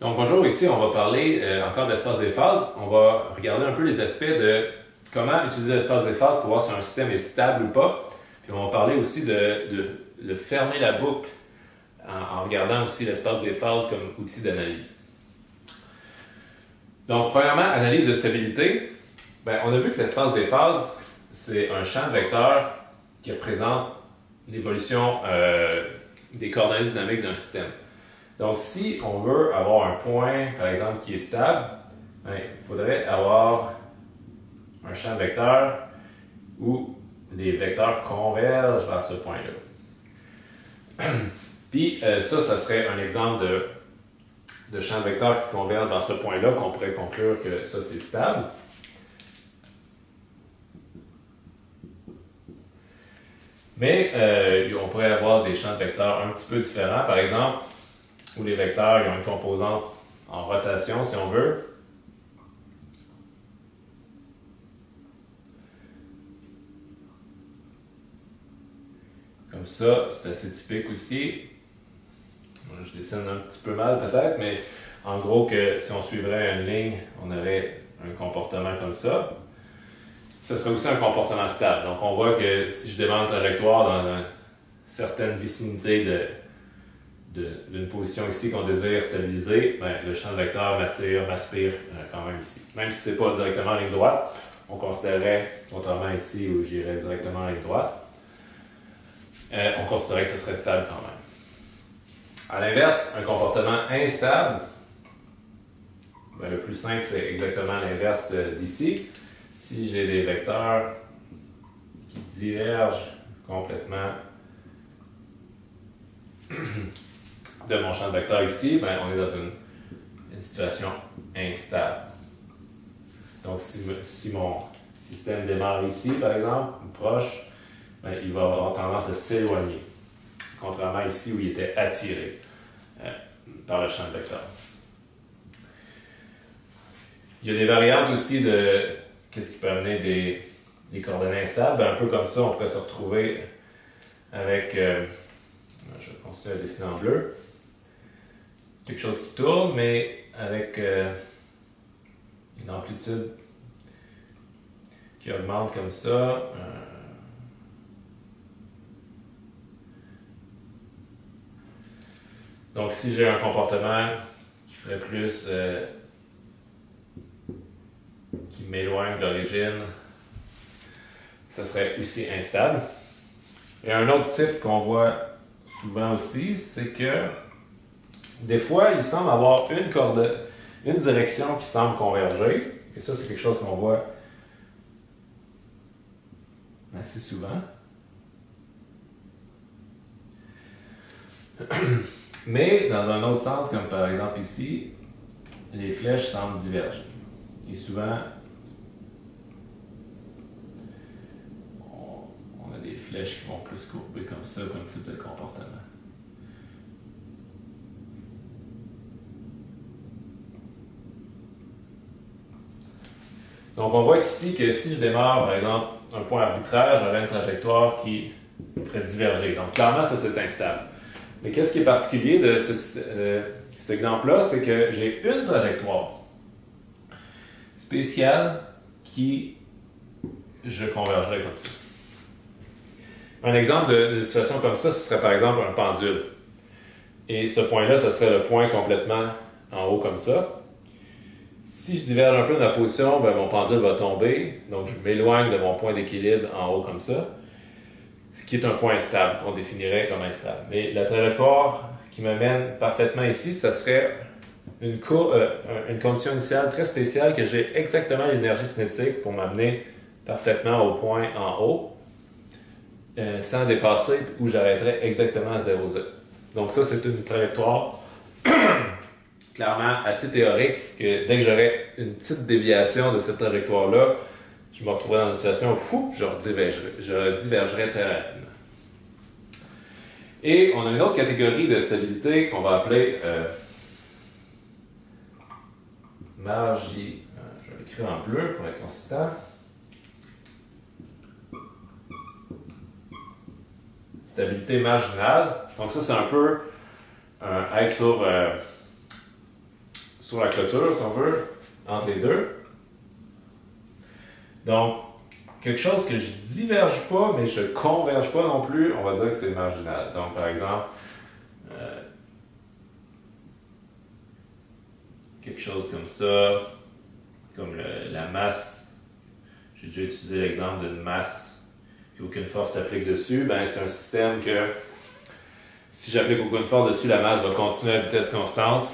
Donc bonjour, ici on va parler encore d'espace des phases. On va regarder un peu les aspects de comment utiliser l'espace des phases pour voir si un système est stable ou pas. Puis on va parler aussi de fermer la boucle en regardant aussi l'espace des phases comme outil d'analyse. Donc premièrement, analyse de stabilité. Bien, on a vu que l'espace des phases, c'est un champ de vecteurs qui représente l'évolution des coordonnées dynamiques d'un système. Donc, si on veut avoir un point, par exemple, qui est stable, bien, il faudrait avoir un champ de vecteurs où les vecteurs convergent vers ce point-là. Puis, ça serait un exemple de champ de vecteurs qui converge vers ce point-là, qu'on pourrait conclure que ça, c'est stable. Mais on pourrait avoir des champs de vecteurs un petit peu différents. Par exemple, où les vecteurs ont une composante en rotation, si on veut. Comme ça, c'est assez typique aussi. Je dessine un petit peu mal peut-être, mais en gros, que si on suivrait une ligne, on aurait un comportement comme ça. Ce serait aussi un comportement stable. Donc on voit que si je démarre une trajectoire dans une certaine vicinité d'une position ici qu'on désire stabiliser, bien, le champ de vecteur m'aspire quand même ici. Même si ce n'est pas directement en ligne droite, on considérerait, contrairement ici où j'irais directement en ligne droite, on considérerait que ce serait stable quand même. À l'inverse, un comportement instable, bien, le plus simple, c'est exactement l'inverse d'ici. Si j'ai des vecteurs qui divergent complètement de mon champ de vecteurs ici, bien, on est dans une situation instable. Donc, si mon système démarre ici, par exemple, ou proche, bien, il va avoir tendance à s'éloigner, contrairement ici où il était attiré par le champ de vecteurs. Il y a des variantes aussi de qu'est-ce qui peut amener des coordonnées instables. Bien, un peu comme ça, on pourrait se retrouver avec, je vais continuer à dessiner en bleu, quelque chose qui tourne, mais avec une amplitude qui augmente comme ça. Donc, si j'ai un comportement qui ferait plus, qui m'éloigne de l'origine, ça serait aussi instable. Et un autre type qu'on voit souvent aussi, c'est que des fois, il semble avoir une direction qui semble converger. Et ça, c'est quelque chose qu'on voit assez souvent. Mais dans un autre sens, comme par exemple ici, les flèches semblent diverger. Et souvent, on a des flèches qui vont plus courber comme ça, comme type de comportement. Donc on voit ici que si je démarre, par exemple, un point arbitraire, j'aurai une trajectoire qui ferait diverger. Donc clairement, ça c'est instable. Mais qu'est-ce qui est particulier de cet exemple-là, c'est que j'ai une trajectoire spéciale qui je convergerai comme ça. Un exemple de situation comme ça, ce serait par exemple un pendule. Et ce point-là, ce serait le point complètement en haut comme ça. Si je diverge un peu de ma position, bien, mon pendule va tomber, donc je m'éloigne de mon point d'équilibre en haut comme ça, ce qui est un point stable, qu'on définirait comme instable. Mais la trajectoire qui me mène parfaitement ici, ça serait une condition initiale très spéciale que j'ai exactement l'énergie cinétique pour m'amener parfaitement au point en haut, sans dépasser, où j'arrêterais exactement à 0,0. Donc ça, c'est une trajectoire clairement assez théorique, que dès que j'aurais une petite déviation de cette trajectoire-là, je me retrouverais dans une situation où je divergerais très rapidement. Et on a une autre catégorie de stabilité qu'on va appeler margie. Je vais l'écrire en bleu pour être consistant. Stabilité marginale. Donc ça, c'est un peu être sur sur la clôture, si on veut, entre les deux. Donc, quelque chose que je diverge pas, mais je converge pas non plus, on va dire que c'est marginal. Donc, par exemple, quelque chose comme ça, comme la masse. J'ai déjà utilisé l'exemple d'une masse qui aucune force s'applique dessus. Ben, c'est un système que si j'applique aucune force dessus, la masse va continuer à vitesse constante.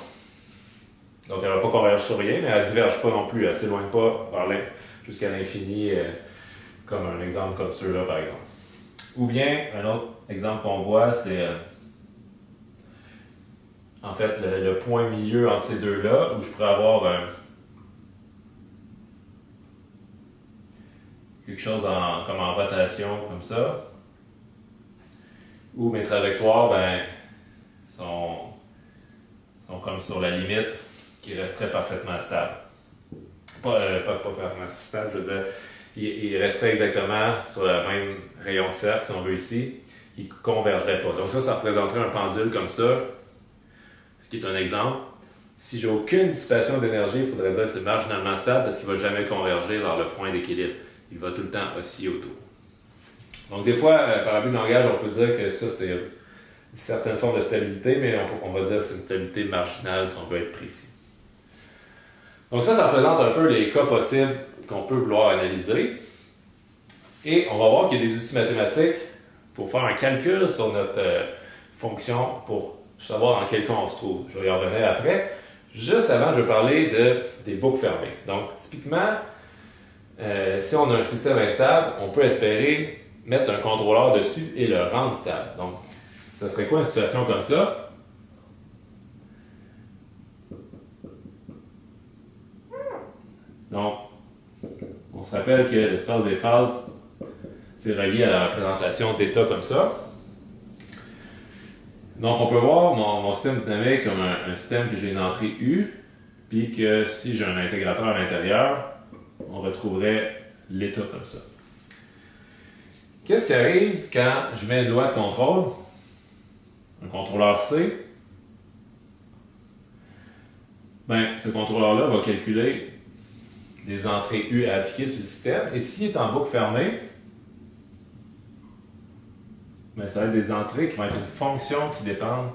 Donc, elle ne va pas converger sur rien, mais elle ne diverge pas non plus. Elle ne s'éloigne pas jusqu'à l'infini, comme un exemple comme ceux-là, par exemple. Ou bien, un autre exemple qu'on voit, c'est en fait le point milieu entre ces deux-là, où je pourrais avoir quelque chose comme en rotation, comme ça, où mes trajectoires sont comme sur la limite qui resterait parfaitement stable. Pas parfaitement stable, je veux dire, il resterait exactement sur le même rayon de cercle, si on veut ici, qui ne convergerait pas. Donc ça représenterait un pendule comme ça, ce qui est un exemple. Si j'ai aucune dissipation d'énergie, il faudrait dire que c'est marginalement stable parce qu'il ne va jamais converger vers le point d'équilibre. Il va tout le temps osciller autour. Donc des fois, par abus de langage, on peut dire que ça, c'est une certaine forme de stabilité, mais on va dire que c'est une stabilité marginale si on veut être précis. Donc ça représente un peu les cas possibles qu'on peut vouloir analyser. Et on va voir qu'il y a des outils mathématiques pour faire un calcul sur notre fonction pour savoir dans quel cas on se trouve. Je vais y revenir après. Juste avant, je vais parler des boucles fermées. Donc typiquement, si on a un système instable, on peut espérer mettre un contrôleur dessus et le rendre stable. Donc, ça serait quoi une situation comme ça? Donc, on se rappelle que l'espace des phases, c'est relié à la représentation d'état comme ça. Donc, on peut voir mon système dynamique comme un système que j'ai une entrée U, puis que si j'ai un intégrateur à l'intérieur, on retrouverait l'état comme ça. Qu'est-ce qui arrive quand je mets une loi de contrôle, un contrôleur C? Ben, ce contrôleur-là va calculer des entrées U à appliquer sur le système. Et s'il est en boucle fermée, ben, ça va être des entrées qui vont être une fonction qui dépendent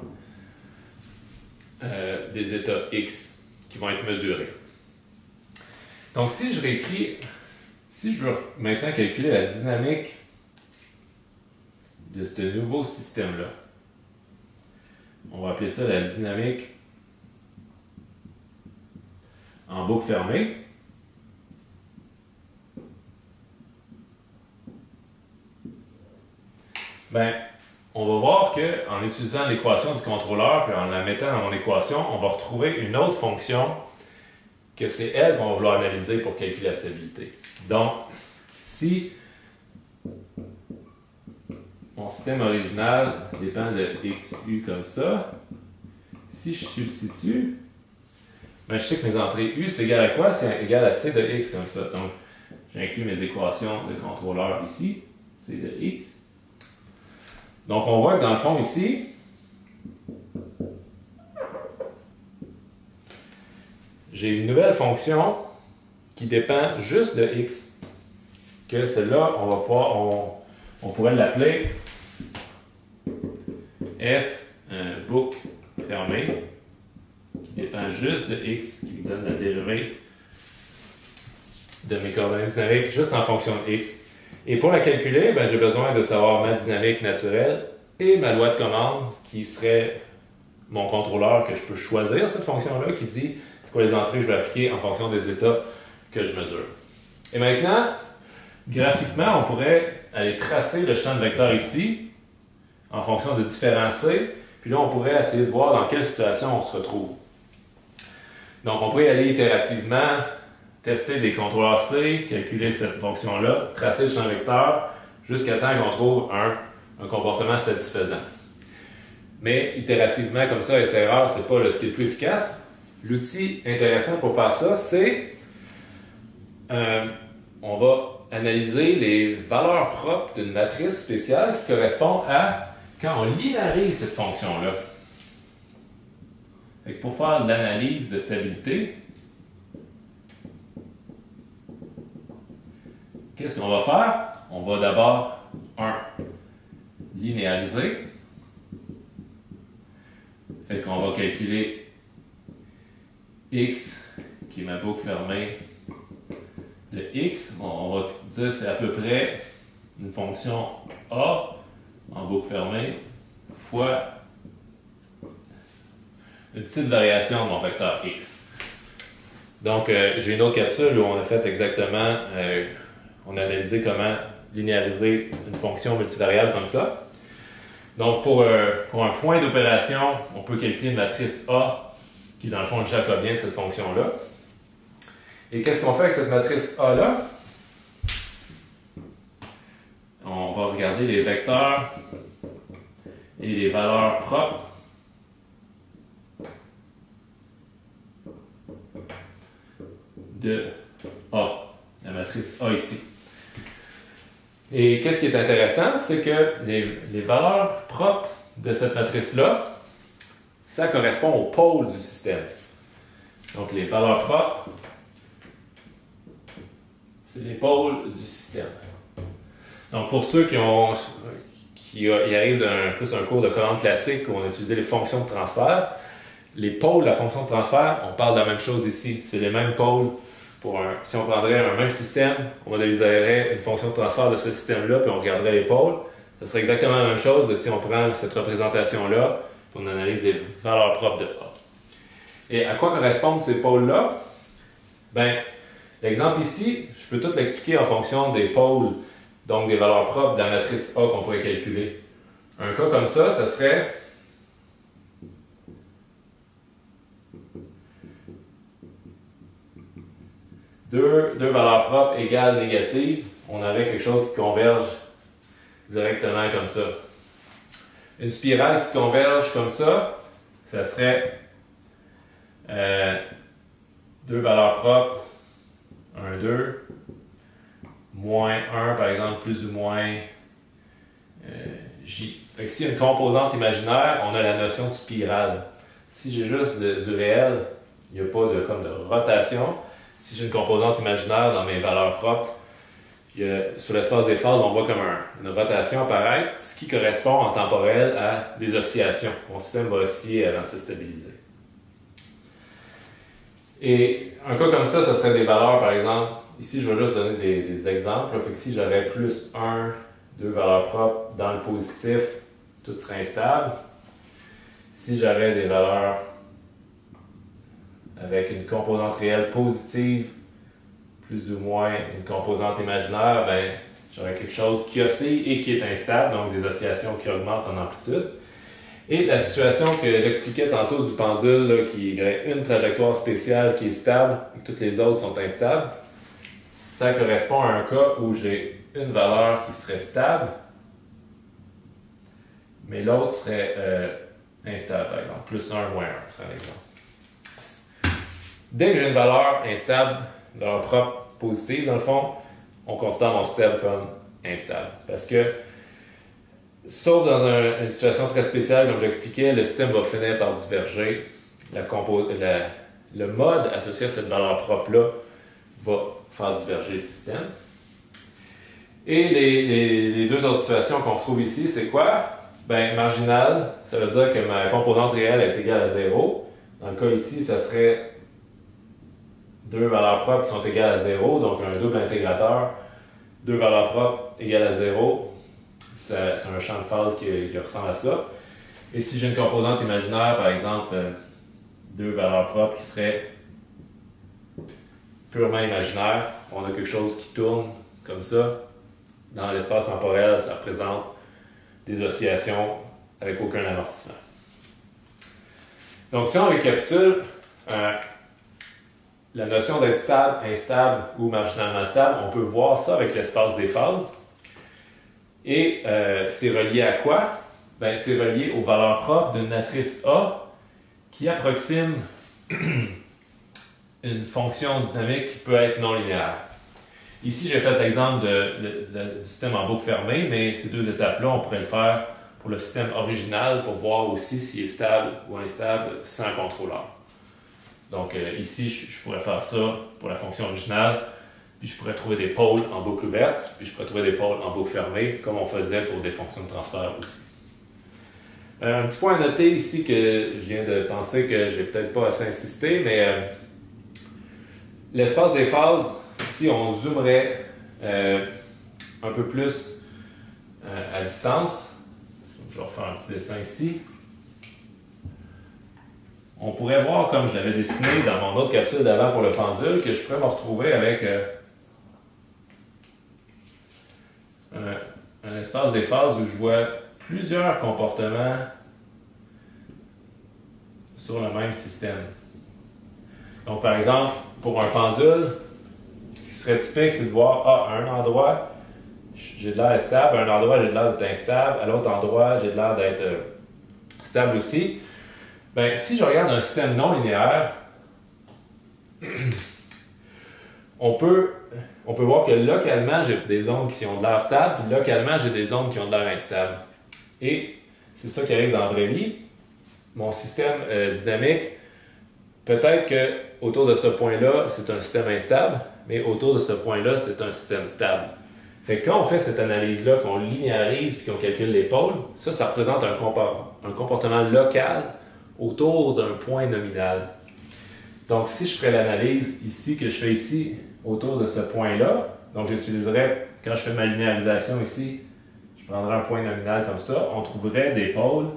des états X qui vont être mesurés. Donc, si je réécris, si je veux maintenant calculer la dynamique de ce nouveau système-là, on va appeler ça la dynamique en boucle fermée. Ben, on va voir qu'en utilisant l'équation du contrôleur et en la mettant dans mon équation, on va retrouver une autre fonction que c'est elle qu'on va vouloir analyser pour calculer la stabilité. Donc, si mon système original dépend de XU comme ça, si je substitue, ben je sais que mes entrées U, c'est égal à quoi? C'est égal à C de X comme ça. Donc, j'inclus mes équations de contrôleur ici, C de X. Donc, on voit que dans le fond ici, j'ai une nouvelle fonction qui dépend juste de X. Que celle-là, on pourrait l'appeler F, boucle fermée, qui dépend juste de X, qui me donne la dérivée de mes coordonnées dynamiques juste en fonction de X. Et pour la calculer, ben, j'ai besoin de savoir ma dynamique naturelle et ma loi de commande qui serait mon contrôleur que je peux choisir, cette fonction-là qui dit c'est quoi les entrées que je vais appliquer en fonction des états que je mesure. Et maintenant, graphiquement, on pourrait aller tracer le champ de vecteurs ici en fonction de différents C, puis là, on pourrait essayer de voir dans quelle situation on se retrouve. Donc, on pourrait y aller itérativement, tester des contrôleurs C, calculer cette fonction-là, tracer le champ vecteur, jusqu'à temps qu'on trouve un comportement satisfaisant. Mais itérativement, comme ça, essai-erreur, ce n'est pas ce qui est le plus efficace. L'outil intéressant pour faire ça, c'est on va analyser les valeurs propres d'une matrice spéciale qui correspond à quand on linéarise cette fonction-là. Fait que pour faire de l'analyse de stabilité, qu'est-ce qu'on va faire? On va d'abord, linéariser. Fait qu'on va calculer x, qui est ma boucle fermée de x. On va dire que c'est à peu près une fonction a en boucle fermée fois une petite variation de mon vecteur x. Donc, j'ai une autre capsule où on a fait exactement, on a analysé comment linéariser une fonction multivariable comme ça. Donc, pour un point d'opération, on peut calculer une matrice A, qui est dans le fond le jacobien de cette fonction-là. Et qu'est-ce qu'on fait avec cette matrice A-là? On va regarder les vecteurs et les valeurs propres de A, la matrice A ici. Et qu'est-ce qui est intéressant, c'est que les valeurs propres de cette matrice-là, ça correspond aux pôles du système. Donc les valeurs propres, c'est les pôles du système. Donc pour ceux qui arrivent plus un cours de colonne classique où on a utilisé les fonctions de transfert, les pôles de la fonction de transfert, on parle de la même chose ici. C'est les mêmes pôles. Si on prendrait un même système, on modéliserait une fonction de transfert de ce système-là, puis on regarderait les pôles. Ce serait exactement la même chose de si on prend cette représentation-là, puis on analyse les valeurs propres de A. Et à quoi correspondent ces pôles-là? Bien, l'exemple ici, je peux tout l'expliquer en fonction des pôles, donc des valeurs propres de la matrice A qu'on pourrait calculer. Un cas comme ça serait deux valeurs propres égales négatives, on aurait quelque chose qui converge directement comme ça. Une spirale qui converge comme ça serait deux valeurs propres, 1, 2, moins 1 par exemple, plus ou moins J. Fait que s'il y a une composante imaginaire, on a la notion de spirale. Si j'ai juste du réel, il n'y a pas comme de rotation. Si j'ai une composante imaginaire dans mes valeurs propres, sur l'espace des phases, on voit comme une rotation apparaître, ce qui correspond en temporel à des oscillations. Mon système va osciller avant de se stabiliser. Et un cas comme ça serait des valeurs, par exemple, ici je vais juste donner des exemples. Fait que si j'avais plus 1, 2 valeurs propres dans le positif, tout serait instable. Si j'avais des valeurs avec une composante réelle positive, plus ou moins une composante imaginaire, ben, j'aurais quelque chose qui oscille et qui est instable, donc des oscillations qui augmentent en amplitude. Et la situation que j'expliquais tantôt du pendule, là, qui aurait une trajectoire spéciale qui est stable et que toutes les autres sont instables, ça correspond à un cas où j'ai une valeur qui serait stable, mais l'autre serait instable, par exemple. Plus 1, moins 1, c'est un exemple. Dès que j'ai une valeur instable, une valeur propre positive, dans le fond, on considère mon système comme instable. Parce que, sauf dans une situation très spéciale, comme j'expliquais, le système va finir par diverger. Le mode associé à cette valeur propre-là va faire diverger le système. Et les deux autres situations qu'on retrouve ici, c'est quoi? Bien, marginal, ça veut dire que ma composante réelle est égale à 0. Dans le cas ici, ça serait deux valeurs propres qui sont égales à 0, donc un double intégrateur, deux valeurs propres égales à 0, c'est un champ de phase qui ressemble à ça. Et si j'ai une composante imaginaire, par exemple, deux valeurs propres qui seraient purement imaginaires, on a quelque chose qui tourne comme ça. Dans l'espace temporel, ça représente des oscillations avec aucun amortissement. Donc si on récapitule, la notion d'être stable, instable ou marginalement stable, on peut voir ça avec l'espace des phases. Et c'est relié à quoi? Ben, c'est relié aux valeurs propres d'une matrice A qui approxime une fonction dynamique qui peut être non linéaire. Ici, j'ai fait l'exemple du système en boucle fermée, mais ces deux étapes-là, on pourrait le faire pour le système original pour voir aussi s'il est stable ou instable sans contrôleur. Donc ici, je pourrais faire ça pour la fonction originale, puis je pourrais trouver des pôles en boucle ouverte, puis je pourrais trouver des pôles en boucle fermée, comme on faisait pour des fonctions de transfert aussi. Un petit point à noter ici que je viens de penser que je n'ai peut-être pas assez insisté, mais l'espace des phases, si on zoomerait un peu plus à distance, je vais refaire un petit dessin ici, on pourrait voir, comme je l'avais dessiné dans mon autre capsule d'avant pour le pendule, que je pourrais me retrouver avec un espace des phases où je vois plusieurs comportements sur le même système. Donc, par exemple, pour un pendule, ce qui serait typique, c'est de voir, à un endroit, j'ai de l'air stable, à un endroit, j'ai de l'air d'être instable, à l'autre endroit, j'ai de l'air d'être stable aussi. Bien, si je regarde un système non linéaire, on peut voir que localement, j'ai des ondes qui ont de l'air stable, puis localement, j'ai des ondes qui ont de l'air instable. Et c'est ça qui arrive dans la vraie vie. Mon système dynamique, peut-être qu'autour de ce point-là, c'est un système instable, mais autour de ce point-là, c'est un système stable. Fait que quand on fait cette analyse-là, qu'on linéarise et qu'on calcule les pôles, ça représente un comportement local autour d'un point nominal. Donc, si je ferais l'analyse ici, que je fais ici, autour de ce point-là, donc j'utiliserais, quand je fais ma linéarisation ici, je prendrais un point nominal comme ça, on trouverait des pôles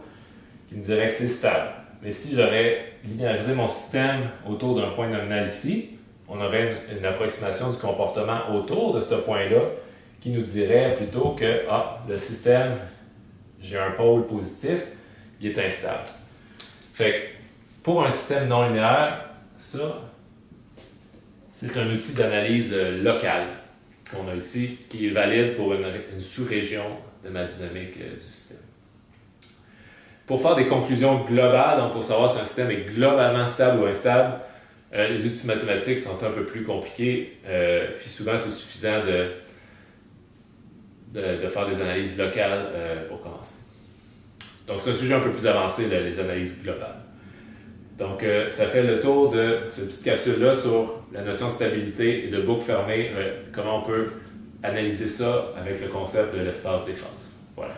qui me diraient que c'est stable. Mais si j'aurais linéarisé mon système autour d'un point nominal ici, on aurait une approximation du comportement autour de ce point-là qui nous dirait plutôt que le système, j'ai un pôle positif, il est instable. Fait que pour un système non linéaire, ça, c'est un outil d'analyse locale qu'on a ici, qui est valide pour une sous-région de ma dynamique du système. Pour faire des conclusions globales, donc pour savoir si un système est globalement stable ou instable, les outils mathématiques sont un peu plus compliqués, puis souvent c'est suffisant de faire des analyses locales pour commencer. Donc c'est un sujet un peu plus avancé, les analyses globales. Donc ça fait le tour de cette petite capsule-là sur la notion de stabilité et de boucle fermée, comment on peut analyser ça avec le concept de l'espace des phases. Voilà.